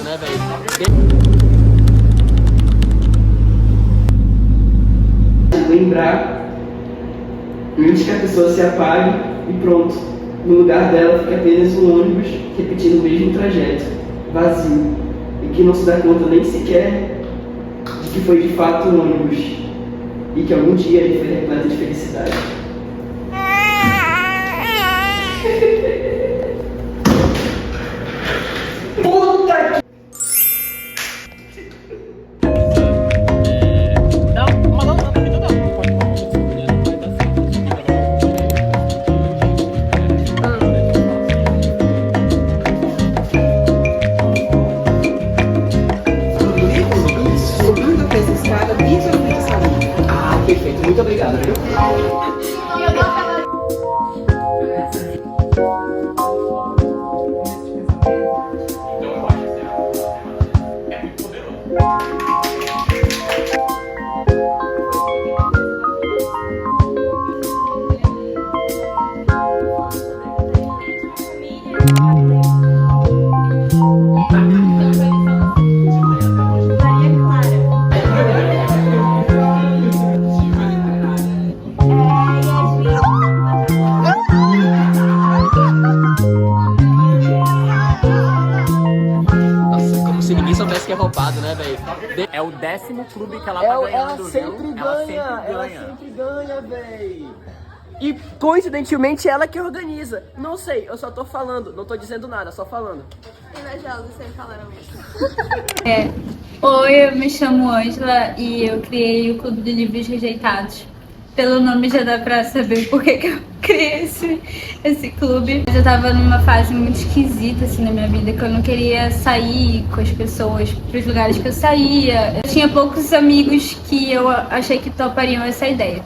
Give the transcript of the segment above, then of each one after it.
né, velho? Lembrar antes que a pessoa se apague e pronto. No lugar dela fica apenas um ônibus repetindo o mesmo trajeto, vazio, e que não se dá conta nem sequer de que foi de fato um ônibus e que algum dia ele foi repleto de felicidade. Puta que... Ah, perfeito. Muito obrigado, viu? Nossa, como se ninguém soubesse que é roubado, né, velho? É o 10º clube que ela tá ganhando, Ela viu? sempre Ela sempre ganha. véi. E coincidentemente ela que organiza. Não sei, eu só tô falando, não tô dizendo nada, só falando. Invejosos sem falar Oi, eu me chamo Ângela e eu criei o Clube de Livros Rejeitados. Pelo nome já dá pra saber por que eu criei esse clube. Eu tava numa fase muito esquisita assim na minha vida, que eu não queria sair com as pessoas pros lugares que eu saía. Eu tinha poucos amigos que eu achei que topariam essa ideia.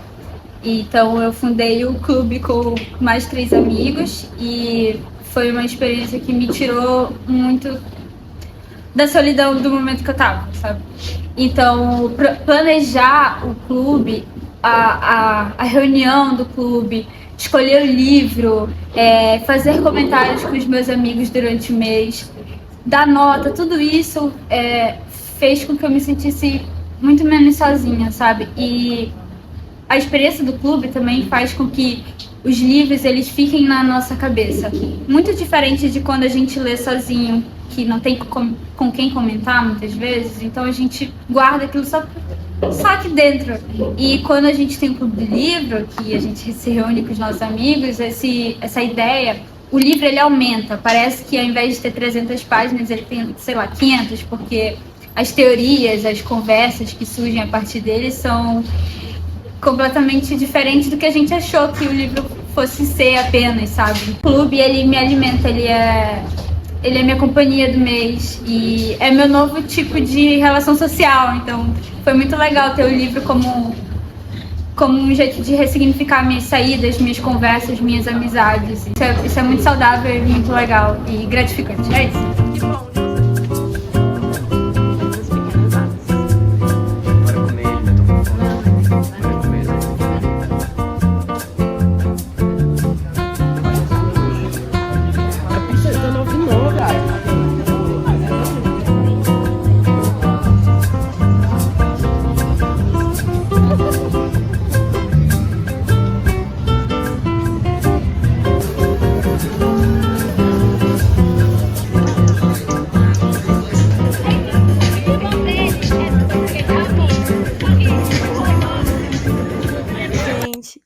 Então eu fundei o clube com mais 3 amigos e foi uma experiência que me tirou muito da solidão do momento que eu tava, sabe? Então, planejar o clube, a reunião do clube, escolher o livro, fazer comentários com os meus amigos durante o mês, dar nota, tudo isso fez com que eu me sentisse muito menos sozinha, sabe? E a experiência do clube também faz com que os livros eles fiquem na nossa cabeça. Muito diferente de quando a gente lê sozinho, que não tem com quem comentar muitas vezes, então a gente guarda aquilo só aqui dentro. E quando a gente tem um clube de livro, que a gente se reúne com os nossos amigos, essa ideia, o livro ele aumenta. Parece que ao invés de ter 300 páginas, ele tem, sei lá, 500, porque as teorias, as conversas que surgem a partir dele são completamente diferente do que a gente achou que o livro fosse ser apenas, sabe? O clube, ele me alimenta, ele é minha companhia do mês e é meu novo tipo de relação social, então foi muito legal ter o livro como um jeito de ressignificar minhas saídas, minhas conversas, minhas amizades. Isso é muito saudável e muito legal e gratificante, é isso.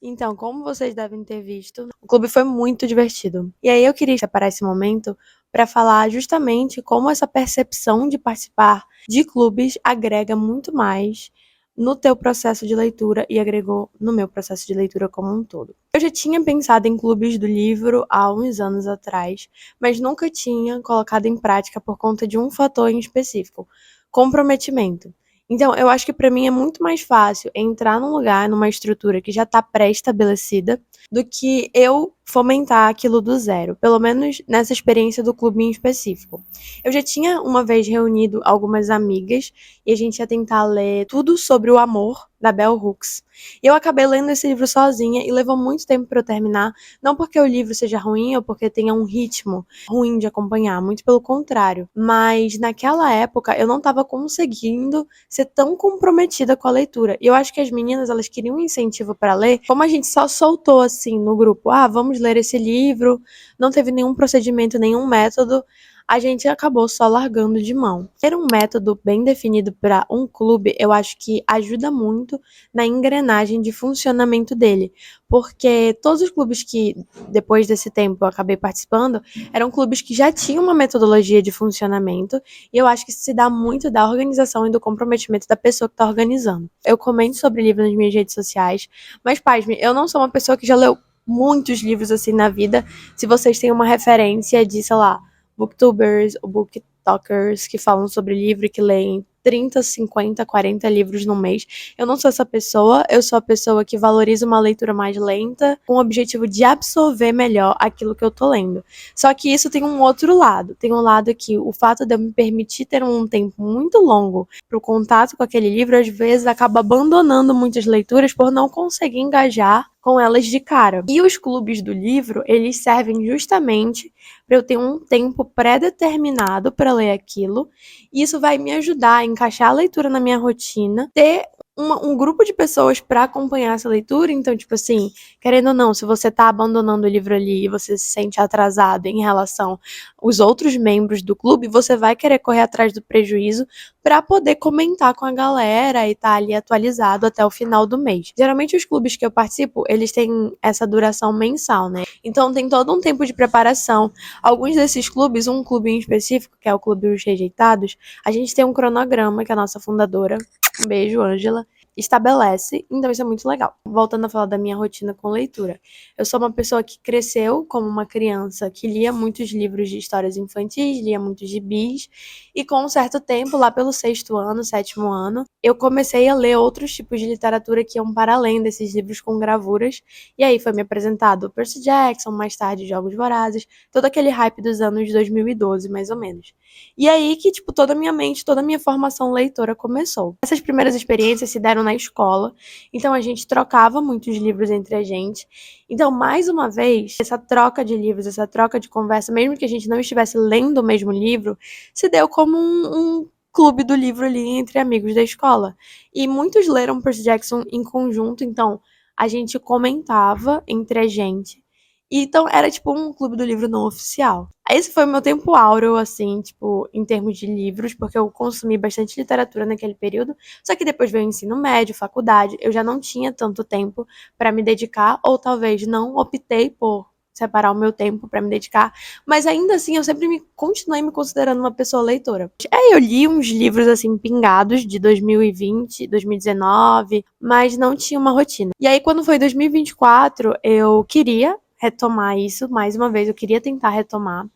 Então, como vocês devem ter visto, o clube foi muito divertido. E aí eu queria separar esse momento para falar justamente como essa percepção de participar de clubes agrega muito mais no teu processo de leitura e agregou no meu processo de leitura como um todo. Eu já tinha pensado em clubes do livro há uns anos atrás, mas nunca tinha colocado em prática por conta de um fator em específico: comprometimento. Então, eu acho que para mim é muito mais fácil entrar num lugar, numa estrutura que já está pré-estabelecida, do que eu fomentar aquilo do zero, pelo menos nessa experiência do clube em específico. Eu já tinha uma vez reunido algumas amigas e a gente ia tentar ler tudo sobre o amor da Bell Hooks. E eu acabei lendo esse livro sozinha e levou muito tempo para eu terminar, não porque o livro seja ruim ou porque tenha um ritmo ruim de acompanhar, muito pelo contrário. Mas naquela época eu não estava conseguindo ser tão comprometida com a leitura. E eu acho que as meninas, elas queriam um incentivo para ler, como a gente só soltou assim no grupo, vamos ler esse livro, não teve nenhum procedimento, nenhum método, a gente acabou só largando de mão. Ter um método bem definido para um clube, eu acho que ajuda muito na engrenagem de funcionamento dele, porque todos os clubes que, depois desse tempo, eu acabei participando, eram clubes que já tinham uma metodologia de funcionamento, e eu acho que isso se dá muito da organização e do comprometimento da pessoa que está organizando. Eu comento sobre livro nas minhas redes sociais, mas, pasme, eu não sou uma pessoa que já leu muitos livros assim na vida. Se vocês têm uma referência de, sei lá, booktubers ou booktalkers que falam sobre livro e que leem 30, 50, 40 livros no mês. Eu não sou essa pessoa, eu sou a pessoa que valoriza uma leitura mais lenta, com o objetivo de absorver melhor aquilo que eu tô lendo. Só que isso tem um outro lado. Tem um lado que o fato de eu me permitir ter um tempo muito longo pro contato com aquele livro, às vezes acaba abandonando muitas leituras por não conseguir engajar com elas de cara. E os clubes do livro, eles servem justamente para eu ter um tempo pré-determinado para ler aquilo, e isso vai me ajudar a encaixar a leitura na minha rotina, ter um grupo de pessoas para acompanhar essa leitura. Então, tipo assim, querendo ou não, se você tá abandonando o livro ali e você se sente atrasado em relação aos outros membros do clube, você vai querer correr atrás do prejuízo para poder comentar com a galera e tá ali atualizado até o final do mês. Geralmente os clubes que eu participo, eles têm essa duração mensal, né? Então tem todo um tempo de preparação. Alguns desses clubes, um clube em específico, que é o Clube dos Rejeitados, a gente tem um cronograma que a nossa fundadora, um beijo, Ângela, estabelece, então isso é muito legal. Voltando a falar da minha rotina com leitura. Eu sou uma pessoa que cresceu como uma criança que lia muitos livros de histórias infantis, lia muitos gibis, e com um certo tempo, lá pelo 6º ano, 7º ano, eu comecei a ler outros tipos de literatura que iam para além desses livros com gravuras, e aí foi me apresentado Percy Jackson, mais tarde Jogos Vorazes, todo aquele hype dos anos 2012, mais ou menos. E aí que, tipo, toda a minha mente, toda a minha formação leitora começou. Essas primeiras experiências se deram na escola, então a gente trocava muitos livros entre a gente. Então, mais uma vez, essa troca de livros, essa troca de conversa, mesmo que a gente não estivesse lendo o mesmo livro, se deu como um clube do livro ali entre amigos da escola. E muitos leram Percy Jackson em conjunto, então a gente comentava entre a gente. Então, era tipo um clube do livro não oficial. Esse foi o meu tempo áureo, assim, tipo, em termos de livros, porque eu consumi bastante literatura naquele período. Só que depois veio o ensino médio, faculdade, eu já não tinha tanto tempo para me dedicar, ou talvez não optei por separar o meu tempo para me dedicar, mas ainda assim eu sempre continuei me considerando uma pessoa leitora. Eu li uns livros assim pingados de 2020, 2019, mas não tinha uma rotina. E aí quando foi 2024, eu queria retomar isso, mais uma vez, eu queria tentar retomar.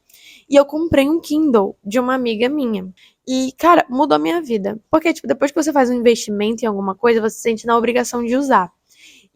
E eu comprei um Kindle de uma amiga minha. E, cara, mudou a minha vida. Porque, tipo, depois que você faz um investimento em alguma coisa, você se sente na obrigação de usar.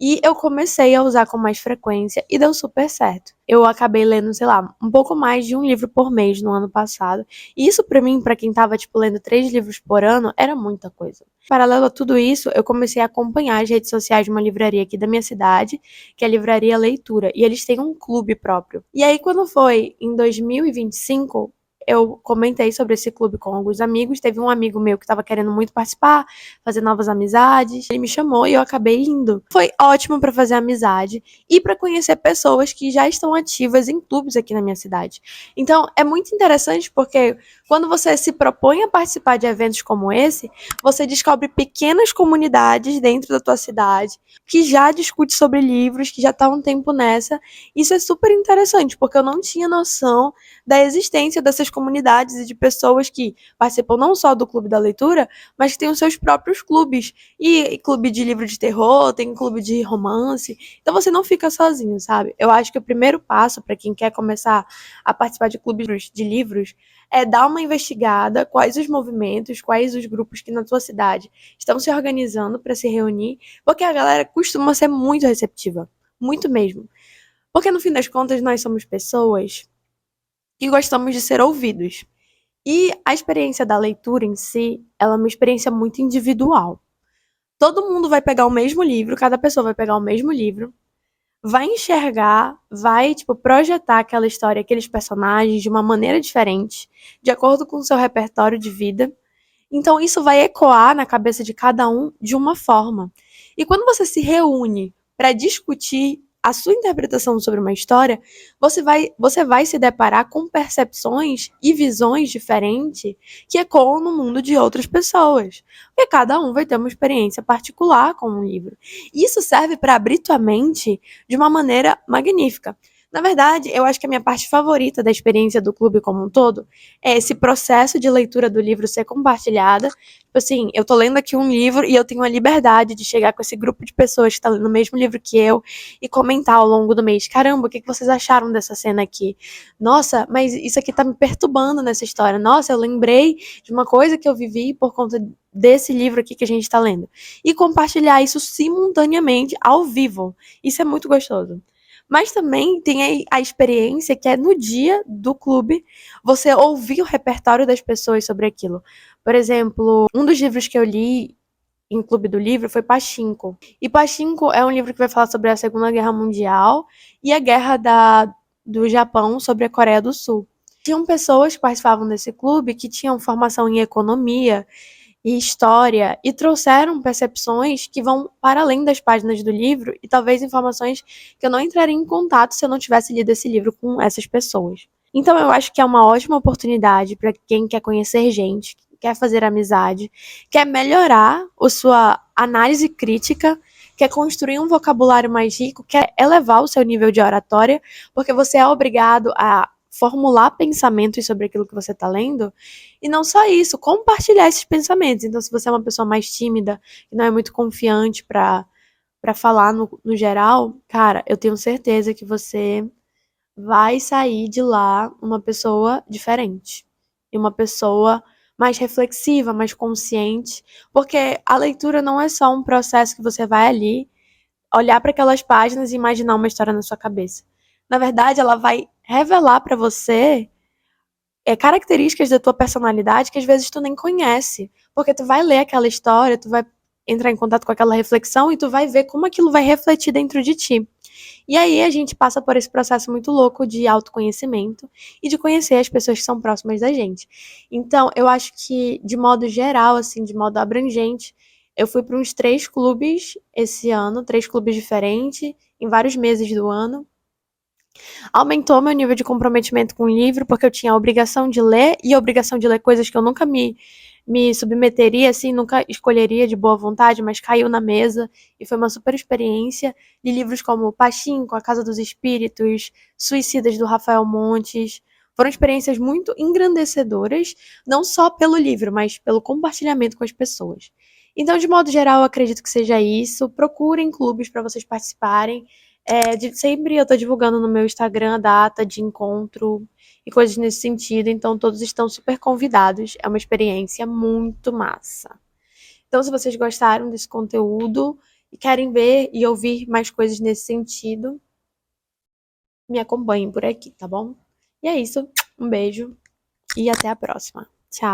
E eu comecei a usar com mais frequência e deu super certo. Eu acabei lendo, sei lá, um pouco mais de um livro por mês no ano passado. E isso pra mim, pra quem tava, tipo, lendo 3 livros por ano, era muita coisa. Paralelo a tudo isso, eu comecei a acompanhar as redes sociais de uma livraria aqui da minha cidade, que é a Livraria Leitura. E eles têm um clube próprio. E aí, quando foi em 2025... eu comentei sobre esse clube com alguns amigos. Teve um amigo meu que estava querendo muito participar, fazer novas amizades. Ele me chamou e eu acabei indo. Foi ótimo para fazer amizade e para conhecer pessoas que já estão ativas em clubes aqui na minha cidade. Então, é muito interessante porque quando você se propõe a participar de eventos como esse, você descobre pequenas comunidades dentro da tua cidade que já discute sobre livros, que já tá há um tempo nessa. Isso é super interessante, porque eu não tinha noção da existência dessas comunidades e de pessoas que participam não só do Clube da Leitura, mas que têm os seus próprios clubes. E clube de livro de terror, tem clube de romance. Então você não fica sozinho, sabe? Eu acho que o primeiro passo para quem quer começar a participar de clubes de livros é dar uma investigada, quais os movimentos, quais os grupos que na tua cidade estão se organizando para se reunir, porque a galera costuma ser muito receptiva, muito mesmo. Porque no fim das contas nós somos pessoas que gostamos de ser ouvidos. E a experiência da leitura em si, ela é uma experiência muito individual. todo mundo vai pegar o mesmo livro, cada pessoa vai pegar o mesmo livro, vai enxergar, vai, tipo, projetar aquela história, aqueles personagens de uma maneira diferente, de acordo com o seu repertório de vida. Então, isso vai ecoar na cabeça de cada um de uma forma. E quando você se reúne para discutir a sua interpretação sobre uma história, você vai se deparar com percepções e visões diferentes que ecoam no mundo de outras pessoas. Porque cada um vai ter uma experiência particular com um livro. Isso serve para abrir tua mente de uma maneira magnífica. Na verdade, eu acho que a minha parte favorita da experiência do clube como um todo é esse processo de leitura do livro ser compartilhada. Tipo assim, eu tô lendo aqui um livro e eu tenho a liberdade de chegar com esse grupo de pessoas que tá lendo o mesmo livro que eu e comentar ao longo do mês. Caramba, o que vocês acharam dessa cena aqui? Nossa, mas isso aqui tá me perturbando nessa história. Nossa, eu lembrei de uma coisa que eu vivi por conta desse livro aqui que a gente tá lendo. E compartilhar isso simultaneamente, ao vivo. Isso é muito gostoso. Mas também tem a experiência que é no dia do clube, você ouvir o repertório das pessoas sobre aquilo. Por exemplo, um dos livros que eu li em Clube do Livro foi Pachinko. E Pachinko é um livro que vai falar sobre a Segunda Guerra Mundial e a guerra do Japão sobre a Coreia do Sul. Tinham pessoas que participavam desse clube que tinham formação em economia e história e trouxeram percepções que vão para além das páginas do livro e talvez informações que eu não entraria em contato se eu não tivesse lido esse livro com essas pessoas. Então eu acho que é uma ótima oportunidade para quem quer conhecer gente, quer fazer amizade, quer melhorar a sua análise crítica, quer construir um vocabulário mais rico, quer elevar o seu nível de oratória, porque você é obrigado a formular pensamentos sobre aquilo que você está lendo, e não só isso, compartilhar esses pensamentos. Então, se você é uma pessoa mais tímida, que não é muito confiante para falar no geral, cara, eu tenho certeza que você vai sair de lá uma pessoa diferente. E uma pessoa mais reflexiva, mais consciente, porque a leitura não é só um processo que você vai ali, olhar para aquelas páginas e imaginar uma história na sua cabeça. Na verdade, ela vai revelar para você características da tua personalidade que às vezes tu nem conhece, porque tu vai ler aquela história, tu vai entrar em contato com aquela reflexão e tu vai ver como aquilo vai refletir dentro de ti. E aí a gente passa por esse processo muito louco de autoconhecimento e de conhecer as pessoas que são próximas da gente. Então, eu acho que, de modo geral, assim, de modo abrangente, eu fui para uns 3 clubes esse ano, 3 clubes diferentes, em vários meses do ano. Aumentou meu nível de comprometimento com o livro, porque eu tinha a obrigação de ler e a obrigação de ler coisas que eu nunca me submeteria, assim, nunca escolheria de boa vontade, mas caiu na mesa e foi uma super experiência. Li livros como Pachinko, A Casa dos Espíritos, Suicidas, do Rafael Montes. Foram experiências muito engrandecedoras, não só pelo livro, mas pelo compartilhamento com as pessoas. Então, de modo geral, eu acredito que seja isso. Procurem clubes para vocês participarem. Sempre eu tô divulgando no meu Instagram a data de encontro e coisas nesse sentido, então todos estão super convidados. É uma experiência muito massa. Então, se vocês gostaram desse conteúdo e querem ver e ouvir mais coisas nesse sentido, me acompanhem por aqui, tá bom? E é isso. Um beijo e até a próxima.